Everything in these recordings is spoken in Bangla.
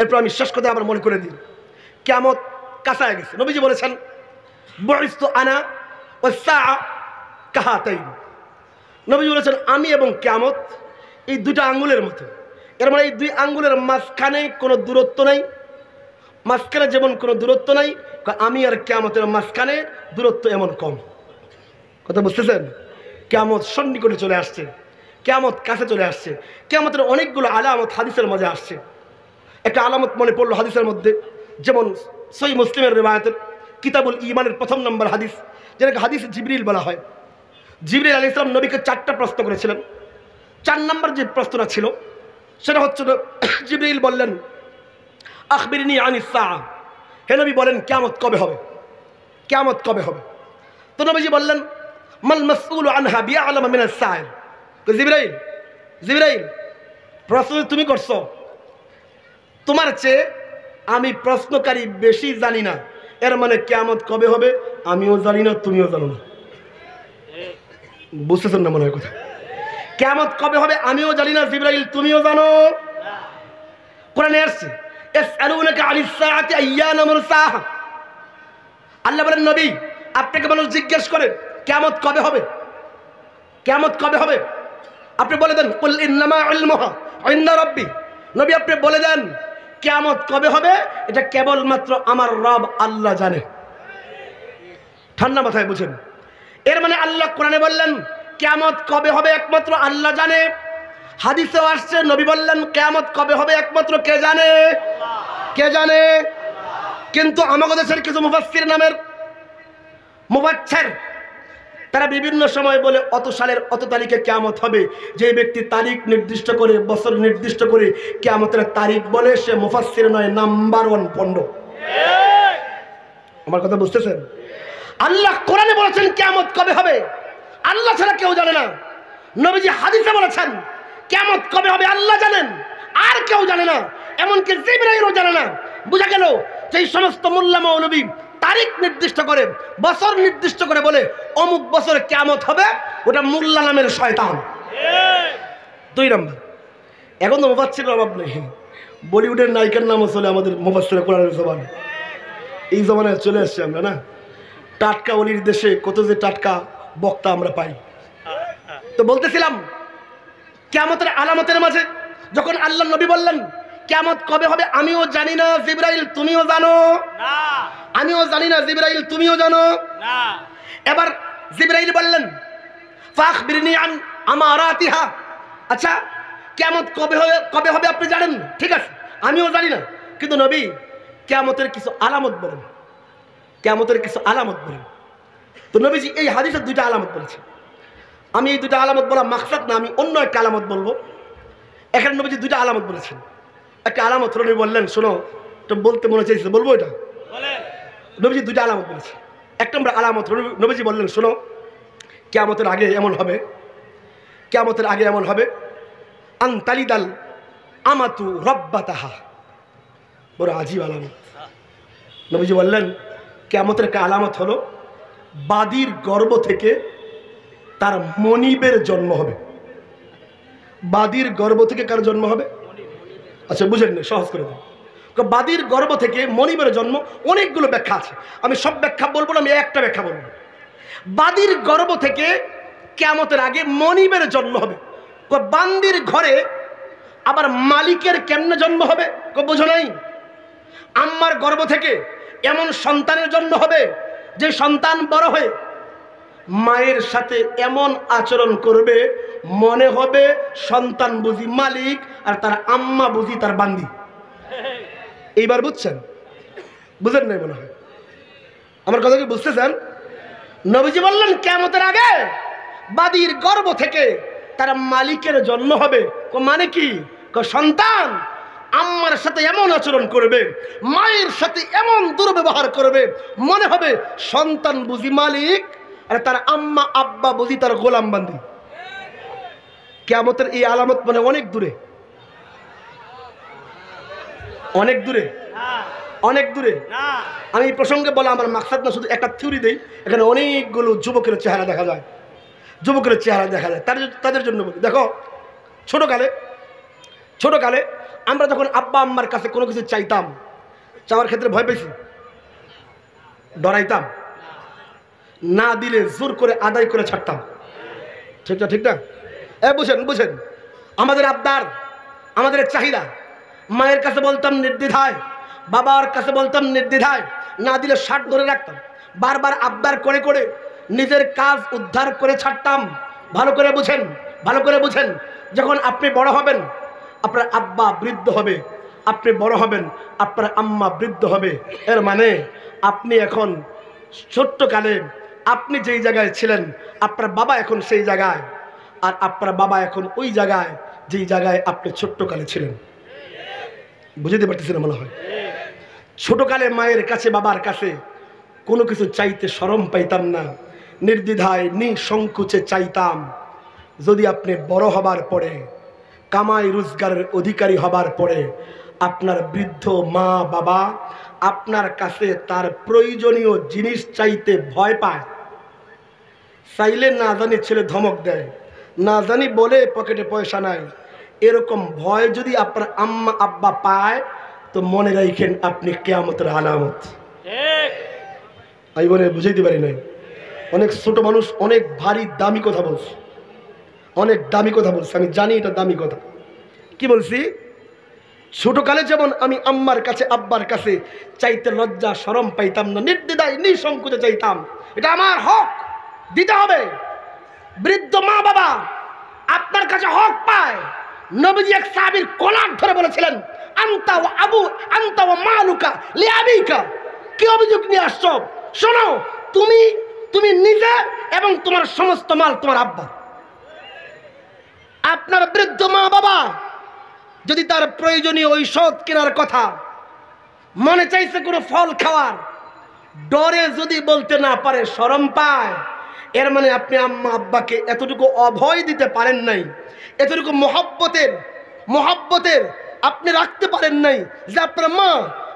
এরপর আমি শেষ কথা আবার মনে করে দিই, কিয়ামত কাছায় গেছে। নবীজি বলেছেন বুইসতু আনা ওয়াস-সাআ কাহাতাইন। নবীজি বলেছেন আমি এবং কিয়ামত এই দুটো আঙ্গুলের মতো। এর মানে এই দুই আঙ্গুলের মাঝখানে কোনো দূরত্ব নাই, মাঝখানে যেমন কোনো দূরত্ব নাই, আমি আর কিয়ামতের মাঝখানে দূরত্ব এমন কম। কথা বুঝতেছেন? কিয়ামত সন্নিকটে চলে আসছে, কিয়ামত কাছে চলে আসছে। কিয়ামতের অনেকগুলো আলামত হাদিসের মাঝে আসছে। একটা আলামত মনে পড়লো হাদিসের মধ্যে, যেমন সহিহ মুসলিমের রিওয়ায়াতের কিতাবুল ঈমানের ১ম নম্বর হাদিস, যেটাকে হাদিস জিবরিল বলা হয়। জিবরিল আলাইহিস সালাম নবীকে 4টা প্রশ্ন করেছিলেন। 4 নম্বর যে প্রশ্নটা ছিল সেটা হচ্ছে, জিবরিল বললেন আখবিরনি আনিস সাআ, হে নবী বলেন কিয়ামত কবে হবে, কিয়ামত কবে হবে? তো নবীজি বললেন মাল মাসউলু আনহা বিআলাম মিনাস সাইল। জিবরাইল, জিবরাইল প্রশ্ন তুমি করছো, তোমার চেয়ে আমি প্রশ্নকারী বেশি জানি না। এর মানে কিয়ামত কবে হবে আমিও জানি না, তুমিও জানো না। বুঝতেছেন না মনে হয় কথা? কিয়ামত কবে হবে আমিও জানি না, জিবরাইল তুমিও জানো। কোরআনে আসছে ইয়াসআলুনাকা আনিস সাআতি আইয়ানা মুরসাহা। আল্লাহ বলেন নবী আপনাকে মানুষ জিজ্ঞেস করে কিয়ামত কবে হবে, কিয়ামত কবে হবে? আপনি বলে দেন কুল ইন্নামা ইলমুহা ইনদা রাব্বি। নবী আপনি বলে দেন কিয়ামত কবে হবে এটা কেবলমাত্র আমার রব আল্লাহ জানে। ঠান্ডা মাথায় বুঝেন। এর মানে আল্লাহ কোরআনে বললেন কিয়ামত কবে হবে একমাত্র আল্লাহ জানে। হাদিসেও আসছে নবী বললেন কিয়ামত কবে হবে একমাত্র কে জানে? কে জানে? কিন্তু আমাদের দেশের কিছু মুফাসসির নামের মুফাসসির তারা বিভিন্ন সময় বলে অত সালের অত তারিখে কিয়ামত হবে। যে ব্যক্তি তারিখ নির্দিষ্ট করে, বছর নির্দিষ্ট করে কিয়ামতের তারিখ বলে সে মুফাসসির নয়, নাম্বার 1 পণ্ড। আমার কথা বুঝতেছেন? আল্লাহ কোরআনে বলেছেন কিয়ামত কবে হবে আল্লাহ ছাড়া কেউ জানে না। নবীজি হাদিসে বলেছেন কিয়ামত কবে হবে আল্লাহ জানেন, আর কেউ জানে না, এমনকি জিবরাইলও জানে না। বোঝা গেল যে সমস্ত মোল্লা মৌলবী তারিখ নির্দিষ্ট করে, বছর নির্দিষ্ট করে বলে অমুক বছরে কিয়ামত হবে, ওটা মোল্লা নামের শয়তান। 2 নম্বর, এখন তো মুফাসসিরের অভাব নেই। বলিউডের নায়িকার নামও চলে আমাদের মুফাসসিরে কোরআনের জবানে। এই জমানায় চলে আসছে আমরা না, টাটকা অলির দেশে কত যে টাটকা বক্তা আমরা পাই। তো বলতেছিলাম কিয়ামতের আলামতের মাঝে যখন আল্লাহ নবী বললেন কিয়ামত কবে হবে আমিও জানি না, জিবরাইল তুমিও জানো না। আমিও জানি না, জিবরাইল তুমিও জানো না। এবার জিবরাইল বললেন ফাখবিরনি আন আমারাতিহা। আচ্ছা কিয়ামত কবে হবে আপনি জানেন, ঠিক আছে আমিও জানি না, কিন্তু নবী কিয়ামতের কিছু আলামত বলেন, কিয়ামতের কিছু আলামত বলেন। তো নবীজি এই হাদিসের 2টা আলামত বলেছে। আমি এই 2টা আলামত বলা মাকসাদ না, আমি অন্য একটা আলামত বলবো। এখানে নবীজি 2টা আলামত বলেছেন। একটা আলামত হলো নবী বললেন, শোনো এটা বলতে মনে চাইছে, বলবো এটা? নবীজি 2টা আলামত বলেছে। 1 নম্বর আলামত নবীজি বললেন শোনো কিয়ামতের আগে এমন হবে, কিয়ামতের আগে এমন হবে আনতালিদাল আমাতু রব্বাতাহা। বড় আজীব আলামত। নবীজি বললেন কিয়ামতের একটা আলামত হলো বাদীর গর্ভ থেকে তার মনিবের জন্ম হবে। বাদীর গর্ভ থেকে কার জন্ম হবে? আচ্ছা বুঝেন না, সহজ করে দেন। বাদীর গর্ভ থেকে মনিবের জন্ম, অনেকগুলো ব্যাখ্যা আছে, আমি সব ব্যাখ্যা বলবো না, আমি একটা ব্যাখ্যা বলবো। বাদীর গর্ভ থেকে কিয়ামতের আগে মনিবের জন্ম হবে। বান্দির ঘরে আবার মালিকের কেমনে জন্ম হবে বুঝো নাই? আম্মার গর্ভ থেকে এমন সন্তানের জন্ম হবে যে সন্তান বড় হয়ে মায়ের সাথে এমন আচরণ করবে মনে হবে সন্তান বুঝি মালিক আর তার আম্মা বুঝি তার বান্দি। এইবার বুঝছেন? বুঝেন নাই মনে হয়। আমার কথা কি বুঝতেছেন? নবীজি বললেন কিয়ামতের আগে বাদীর গর্ভ থেকে তার মালিকের জন্ম হবে। মানে কি? সন্তান আম্মার সাথে এমন আচরণ করবে, মায়ের সাথে এমন দুর্ব্যবহার করবে মনে হবে সন্তান বুঝি মালিক আর তার আম্মা আব্বা বুঝি তার গোলাম বান্দি। কিয়ামতের এই আলামত মানে অনেক দূরে, অনেক দূরে, অনেক দূরে। আমি এই প্রসঙ্গে বলা আমার মাকসাদ না, শুধু একটা থিওরি দেই। এখানে অনেকগুলো যুবকের চেহারা দেখা যায়, যুবকের চেহারা দেখা যায়, তাদের জন্য বলি। দেখো ছোটকালে আমরা যখন আব্বা আম্মার কাছে কোনো কিছু চাইতাম, চাওয়ার ক্ষেত্রে ভয় পেয়েছি, ডরাইতাম, না দিলে জোর করে আদায় করে ছাড়তাম। ঠিক না? ঠিক না? বুঝেন বুঝেন, আমাদের আবদার, আমাদের চাহিদা, মায়ের কাছে বলতাম নির্দ্বিধায়, বাবার কাছে বলতাম নির্দ্বিধায়, না দিলে শার্ট ধরে রাখতাম, বারবার আবদার করে করে নিজের কাজ উদ্ধার করে ছাড়তাম। ভালো করে বুঝেন, ভালো করে বুঝেন, যখন আপনি বড় হবেন আপনার আব্বা বৃদ্ধ হবে, আপনি বড় হবেন আপনার আম্মা বৃদ্ধ হবে। এর মানে আপনি এখন ছোট্টকালে আপনি যেই জায়গায় ছিলেন আপনার বাবা এখন সেই জায়গায়, আর আপনার বাবা এখন ওই জায়গায় যেই জায়গায় আপনি ছোট্টকালে ছিলেন। বুঝতে পারতেছেন মনে হয়? ছোটকালে মায়ের কাছে বাবার কাছে কোনো কিছু চাইতে শরম পাইতাম না, নির্দ্বিধায় নিঃসংকোচে চাইতাম। যদি আপনি বড় হবার পরে, কামাই রোজগারের অধিকারী হবার পরে আপনার বৃদ্ধ মা বাবা আপনার কাছে তার প্রয়োজনীয় জিনিস চাইতে ভয় পায়, চাইলে না জানি ছেলে ধমক দেয়, না জানি বলে পকেটে পয়সা নাই, এরকম ভয় যদি আপনার আম্মা আব্বা পায় তো মনে রাখেন আপনি কিয়ামতের আলামত। আমি বলে বুঝাইতে পারি নাই। অনেক ছোট মানুষ অনেক ভারী দামি কথা বলছে, অনেক দামি কথা বলছে, আমি জানি এটা দামি কথা। কি বলছি? ছোটকালে যেমন আমি আম্মার কাছে আব্বার কাছে চাইতে লজ্জা শরম পাইতাম না, নির্দ্বিধায় নিঃসংকোচে চাইতাম, এটা আমার হক, দিতে হবে। বৃদ্ধ মা বাবা আপনার কাছে হক পায়। নবীজি এক সাহাবীর কোলার ধরে বলেছিলেন, আনতা ওয়া আবু আনতা ওয়া মালুকা লিআবিকা। কি অভিযোগ নিয়ে আসছো? শোনো, তুমি নিজে এবং তোমার সমস্ত মাল তোমার আব্বা। আপনার বৃদ্ধ মা বাবা যদি তার প্রয়োজনীয় ঔষধ কেনার কথা, মনে চাইছে কোনো ফল খাওয়ার, ডরে যদি বলতে না পারে, শরম পায়, এর মানে আপনি আম্মা আব্বাকে এতটুকু অভয় দিতে পারেন নাই, এতটুকু মহব্বতের আপনি রাখতে পারেন নাই যে আপনার মা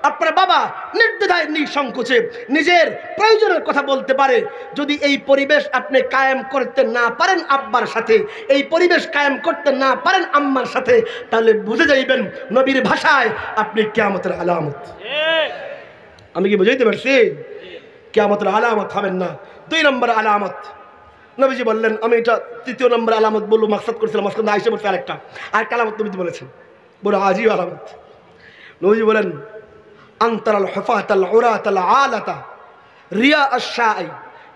আপনার বাবা নির্দ্বিধায় নিঃসংকোচে নিজের প্রয়োজনের কথা বলতে পারে। যদি এই পরিবেশ আপনি কায়েম করতে না পারেন আব্বার সাথে, এই পরিবেশ কায়েম করতে না পারেন আম্মার সাথে, তাহলে বুঝে যাইবেন নবীর ভাষায় আপনি কিয়ামতের আলামত। আমি কি বুঝাইতে পারছি? কিয়ামতের আলামত হবেন না। 2 নম্বর আলামত নবীজি বললেন, আমি এটা 3য় নম্বর আলামত বলবো, মাকসাদ করেছিলাম, মাকসাদ না আইসে বলছে আরেকটা আলামত নবীজি বলেছেন, বড় আজিব আলামত। নবীজি বলেন, আনতারাল হুফাতাল উরাতাল আলাতা রিয়া আশ-শাই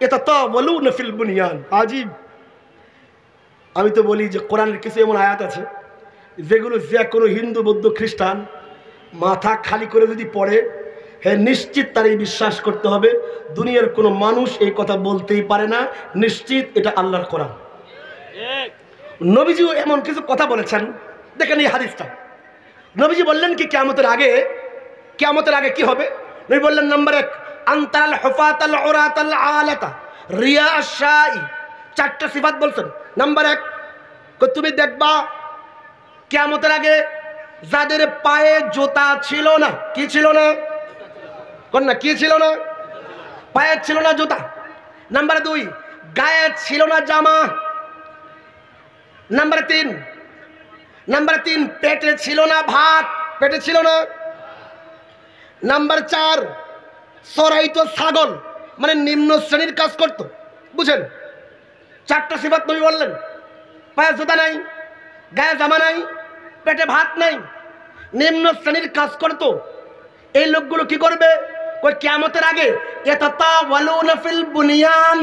ইয়াতাতাওয়ালুনা ফিল বুনিয়ান। আজিব। আমি তো বলি যে কোরআনের কিছু এমন আয়াত আছে যেগুলো যে কোনো হিন্দু বৌদ্ধ খ্রিস্টান মাথা খালি করে যদি পড়ে, হ্যাঁ নিশ্চিত তার এই বিশ্বাস করতে হবে দুনিয়ার কোনো মানুষ এই কথা বলতেই পারে না, নিশ্চিত এটা আল্লাহর কোরআন। নবীজিও এমন কিছু কথা বলেছেন, দেখেন এই হাদিসটা। নবীজি বললেন কি কিয়ামতের আগে কি হবে? নবী বললেন, নাম্বার 1, আনতাল হুফাতাল উরাতাল আলাতা রিয়া আশ-শাই। 4টা সিফাত বলছেন। নাম্বার 1, তুমি দেখবা কিয়ামতের আগে যাদের পায়ে জুতা ছিল না। কি ছিল না? কোন না? কি ছিল না? পায়ে ছিল না জুতা। নাম্বার 2, গায়ে ছিল না জামা। নাম্বার 3, পেটে ছিল না ভাত, পেটে ছিল না। নাম্বার 4, চড়াইতো ছাগল, মানে নিম্ন শ্রেণীর কাজ করত। বুঝেন? 4টা সিফাত নবী বললেন। পায়ে জুতা নাই, গায়ে জামা নাই, পেটে ভাত নাই, নিম্ন শ্রেণীর কাজ করত। এই লোকগুলো কি করবে? ওই কিয়ামতের আগে ইয়াতাতাওয়ালুনা ফিল বুনিয়ান,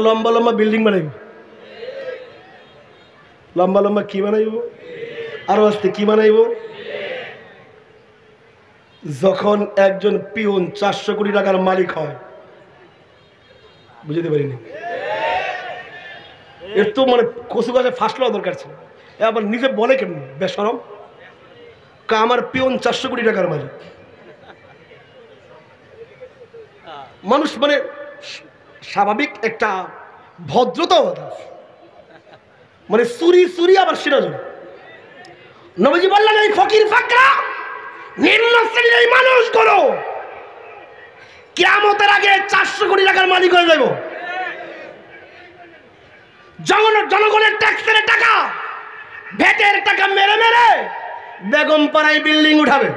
লম্বা লম্বা বিল্ডিং বানাইব। লম্বা লম্বা কি বানাইব? আরো আস্তে কি বানাইব? যখন একজন পিয়ন 400 কোটি টাকার মালিক হয়, বুঝতে পারিনি, এর তো মানে কচু গাছে ফাঁস লওয়া দরকার ছিল। আবার নিজে বলে কেমন বেশরম, আমার পিয়ন 400 কোটি টাকার মালিক। মানুষ মানে স্বাভাবিক একটা ভদ্রতা, মানে চুরি আবার সিরাজ। নবীজি বললেন, এই ফকির ফাকরা নিম্ন শ্রেণীর এই মানুষগুলো কিয়ামতের আগে 400 কোটি টাকার মালিক হয়ে যাব। জনগণের ট্যাক্সের টাকা, ভ্যাটের টাকা মেরে বেগম পাড়ায় বিল্ডিং উঠাবে।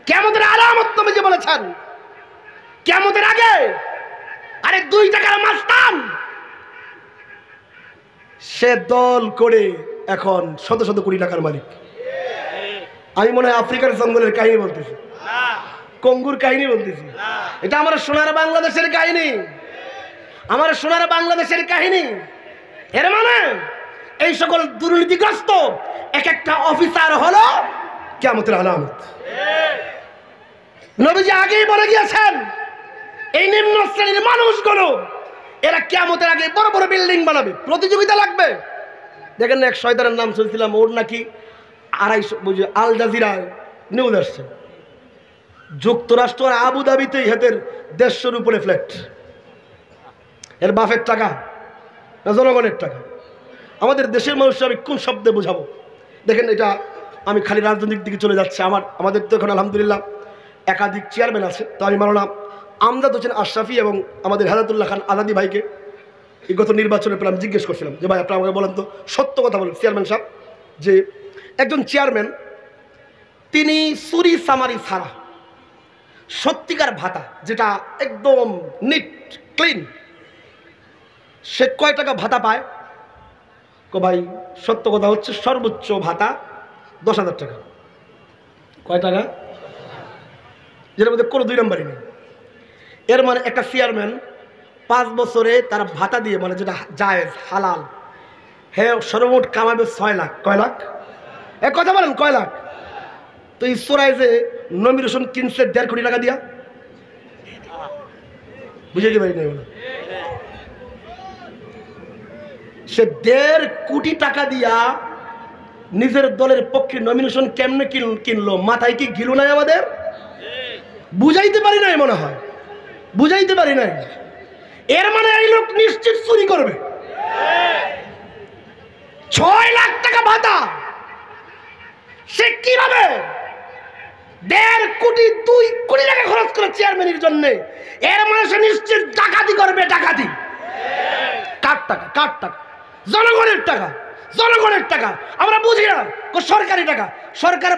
কিয়ামতের আলামত নবীজি বলেছেন। কিয়ামতের আগে আরে 2 টাকার মাস্তান সে দল করে এখন শত শত কোটি টাকার মালিক। আমি মনে হয় আফ্রিকার জঙ্গলের কাহিনী বলতেছি, কঙ্গুর কাহিনী বলতেছি। এটা আমার সোনার বাংলাদেশের কাহিনী, আমার সোনার বাংলাদেশের কাহিনী। এর মানে এই সকল দুর্নীতিগ্রস্ত এক একটা অফিসার হলো কিয়ামতের আলামত। নবীজি আগেই বলে গিয়েছেন এই নিম্ন শ্রেণীর মানুষগুলো এরা কিয়ামতের আগে বড় বড় বিল্ডিং বানাবে, প্রতিযোগিতা লাগবে। দেখেন না এক শয়তানের নাম শুনছিলাম, ওর নাকি 250 বুঝে আল জাজিরা নিউজ আসছে, যুক্তরাষ্ট্র আর আবুধাবিতেই হাতের 150-র উপরে ফ্ল্যাট। এর বাফের টাকা না জনগণের টাকা? আমাদের দেশের মানুষকে আমি কোন শব্দে বোঝাবো? দেখেন এটা আমি খালি রাজনৈতিক দিকে চলে যাচ্ছে। আমাদের তো এখন আলহামদুলিল্লাহ একাধিক চেয়ারম্যান আছে। তো আমি মানলাম আমজাদ হোসেন আশরাফি এবং আমাদের হেদায়তুল্লাহ খান আজাদি ভাইকে এই গত নির্বাচনের পর আমি জিজ্ঞেস করছিলাম যে ভাই আপনারা আমাকে বলেন তো, সত্য কথা বলেন চেয়ারম্যান সাহেব, যে একজন চেয়ারম্যান তিনি চুরি সামারি ছাড়া সত্যিকার ভাতা যেটা একদম নিট ক্লিন, সে কয় টাকা ভাতা পায়? ভাই সত্য কথা হচ্ছে সর্বোচ্চ ভাতা 10,000 টাকা। কয় টাকা? যেটার মধ্যে কোনো 2 নম্বরই নেই। এর মানে একটা চেয়ারম্যান 5 বছরে তার ভাতা দিয়ে, মানে যেটা জায়েজ হালাল, হ্যাঁ সর্বমোট কামাবে 6 লাখ। কয় লাখ? এক কথা বলেন কয় লাখ? তো এই চোরাই যে নমিনেশন কিনছে 1.5 কোটি টাকা দিয়া, বুঝে কি পারি না? সে 1.5 কোটি টাকা দিয়া নিজের দলের পক্ষে নমিনেশন কেমনে কিনলো? মাথায় কি গিলু নাই আমাদের? বুঝাইতে পারি নাই, মনে হয় বুঝাইতে পারি নাই। এর মানে এই লোক নিশ্চিত চুরি করবে। 6 লাখ টাকা ভাতা সে কিভাবে 1.5 কোটি 2 কোটি টাকা খরচ করে চেয়ারম্যানের জন্য? এর মানে সে নিশ্চিত ডাকাতি করবে। ডাকাতি কার টাকা? কার টাকা? জনগণের টাকা। জনগণের টাকা আমরা বুঝি না, সরকারি টাকা। সরকার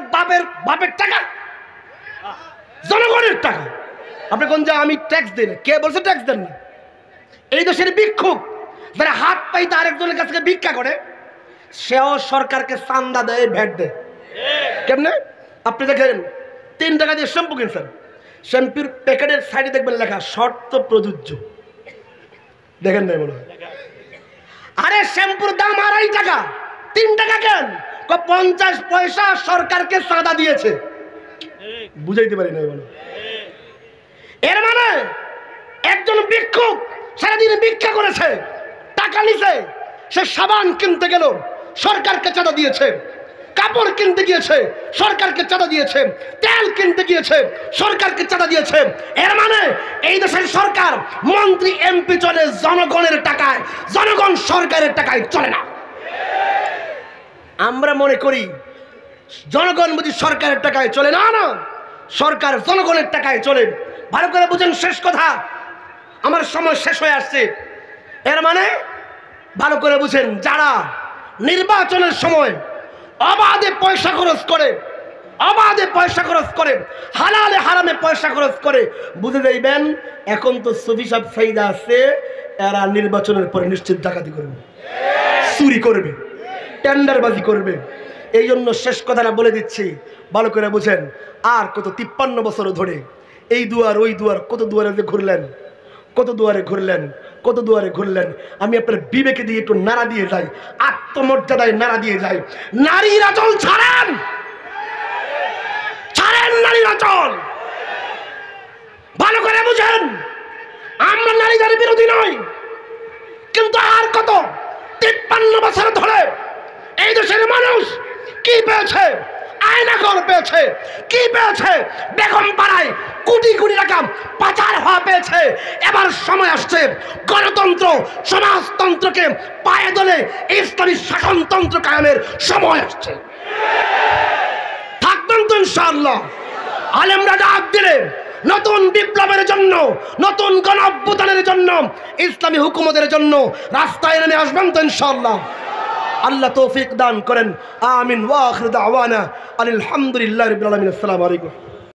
বাপের টাকা, জনগণের টাকা। আপনি কোন যে আমি ট্যাক্স দিই না, কে বলছে ট্যাক্স দেন না? এই দেশের ভিক্ষুক যারা হাত পাইতে আরেকজনের কাছ থেকে ভিক্ষা করে, সেও সরকারকে চান্দা দেয়, ভ্যাট দেয়। কেমনে? আপনি দেখেন 3 টাকা দিয়ে শ্যাম্পু কিনছেন, শ্যাম্পুর প্যাকেটের সাইডে দেখবেন লেখা শর্ত প্রযোজ্য। দেখেন নাই মনে হয়? আরে শ্যাম্পুর দাম 2.5 টাকা, 3 টাকা কেন? 50 পয়সা সরকারকে চাঁদা দিয়েছে। বুঝাইতে পারি নাই বলে। এর মানে একজন ভিক্ষুক সারাদিন ভিক্ষা করেছে, টাকা নিছে, সে সাবান কিনতে গেল, সরকারকে চাঁদা দিয়েছে। কাপড় কিনতে গিয়েছে, সরকারকে চাঁদা দিয়েছে। তেল কিনতে গিয়েছে, সরকারকে চাঁদা দিয়েছে। এর মানে এই দেশের সরকার, মন্ত্রী এমপি চলে জনগণের টাকায়, জনগণ সরকারের টাকায় চলে না। আমরা মনে করি জনগণ বুঝি সরকারের টাকায় চলে। না না, সরকার জনগণের টাকায় চলে। ভালো করে বুঝেন, শেষ কথা, আমার সময় শেষ হয়ে আসছে। এর মানে ভালো করে বুঝেন, যারা নির্বাচনের সময় অবাধে পয়সা খরচ করে, অবাধে পয়সা খরচ করে, হালালে হারামে পয়সা খরচ করে, বুঝে যাইবেন এখন তো সুফি সাহেব ফাইদা আছে, এরা নির্বাচনের পরে নিশ্চিত ডাকাতি করবে, চুরি করবে, টেন্ডারবাজি করবে। এই জন্য শেষ কথাটা বলে দিচ্ছি, ভালো করে বুঝেন। আর কত 53 বছর ধরে এই দুয়ার ওই দুয়ার, কত দুয়ারে যে ঘুরলেন, কত দুয়ারে ঘুরলেন, কত দুয়ারে ঘুরলেন। আমি আপনার বিবেকে দিয়ে একটু নাড়া দিয়ে যাই, আত্মমর্যাদায় নাড়া দিয়ে যাই। নারীর আঁচল ছাড়েন, ছাড়েন নারীর আঁচল। ভালো করে বুঝেন, আমরা নারীদের বিরোধী নই, কিন্তু আর কত 53 বছর ধরে এই দেশের মানুষ কি পেয়েছে? আয়নাঘর পেয়েছে। কি পেয়েছে? বেগম পাড়ায় কোটি কোটি টাকা পাচার হওয়া পেয়েছে। এবার সময় আসছে গণতন্ত্র সমাজতন্ত্রকে পায়ে দলে ইসলামী শাসনতন্ত্র কায়েমের সময় আসছে। থাকবেন তো ইনশাআল্লাহ? আলেমরা ডাক দিলে নতুন বিপ্লবের জন্য, নতুন গণ অভ্যুত্থানের জন্য, ইসলামী হুকুমতের জন্য রাস্তায় নেমে আসবেন তো ইনশাআল্লাহ? আল্লাহ তৌফিক দান করেন। আমিন। ওয়া আখিরু দাওয়ানা আলহামদুলিল্লাহি রাব্বিল আলামিন। আসসালামু আলাইকুম।